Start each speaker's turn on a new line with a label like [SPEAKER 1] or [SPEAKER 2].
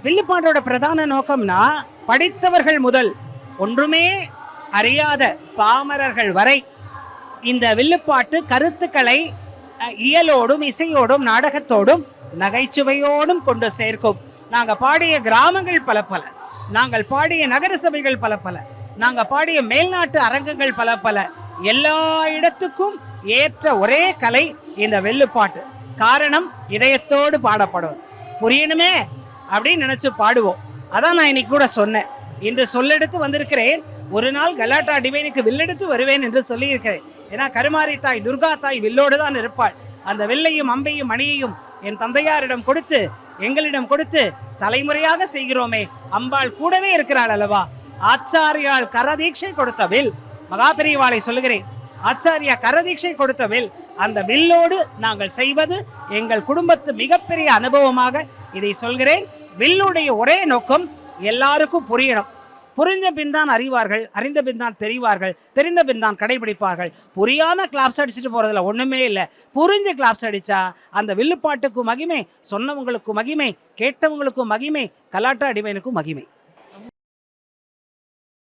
[SPEAKER 1] வில்லுப்பாட்டோட பிரதான நோக்கம்னா படித்தவர்கள் முதல் ஒன்றுமே அறியாத பாமரர்கள் வரை இந்த வில்லுப்பாட்டு கருத்துக்களை இயலோடும் இசையோடும் நாடகத்தோடும் நகைச்சுவையோடும் கொண்டு சேர்க்கும். நாங்கள் பாடிய கிராமங்கள் பல பல, நாங்கள் பாடிய நகர சபைகள் பல பல, நாங்கள் பாடிய மேல்நாட்டு அரங்கங்கள் பல பல, எல்லா இடத்துக்கும் ஏற்ற ஒரே கலை இந்த வில்லுப்பாட்டு. காரணம், இதயத்தோடு பாடப்படும். புரியணுமே அப்படின்னு நினைச்சு பாடுவோம். அதான் நான் இன்னைக்கு கூட சொன்னேன். இன்று சொல்லெடுத்து வந்திருக்கிறேன், ஒரு நாள் கலாட்டா டிவைனுக்கு வில்லெடுத்து வருவேன் என்று சொல்லியிருக்கிறேன். ஏன்னா கருமாரி தாய் துர்கா தாய் வில்லோடு தான் இருப்பாள். அந்த வில்லையும் அம்பையும் மணியையும் என் தந்தையாரிடம் கொடுத்து எங்களிடம் கொடுத்து தலைமுறையாக செய்கிறோமே, அம்பாள் கூடவே இருக்கிறாள் அல்லவா. ஆச்சாரியால் கரதீட்சை கொடுத்த வில், மகாபெரிவாளை சொல்லுகிறேன், ஆச்சாரியா கரதீட்சை கொடுத்த வில், அந்த வில்லோடு நாங்கள் செய்வது எங்கள் குடும்பத்து மிகப்பெரிய அனுபவமாக இதை சொல்கிறேன். வில்லுடைய ஒரே நோக்கம் எல்லாருக்கும் புரியணும். புரிஞ்ச பின் தான் அறிவார்கள், அறிந்த பின் தான் தெரிவார்கள், தெரிந்த பின் தான் கடைபிடிப்பார்கள். புரியாம கிளாப்ஸ் அடிச்சுட்டு போறதுல ஒண்ணுமே இல்லை. புரிஞ்சு கிளாப்ஸ் அடிச்சா அந்த வில்லுப்பாட்டுக்கும் மகிமை, சொன்னவங்களுக்கும் மகிமை, கேட்டவங்களுக்கும் மகிமை, கலாட்டா டிவைனுக்கும் மகிமை.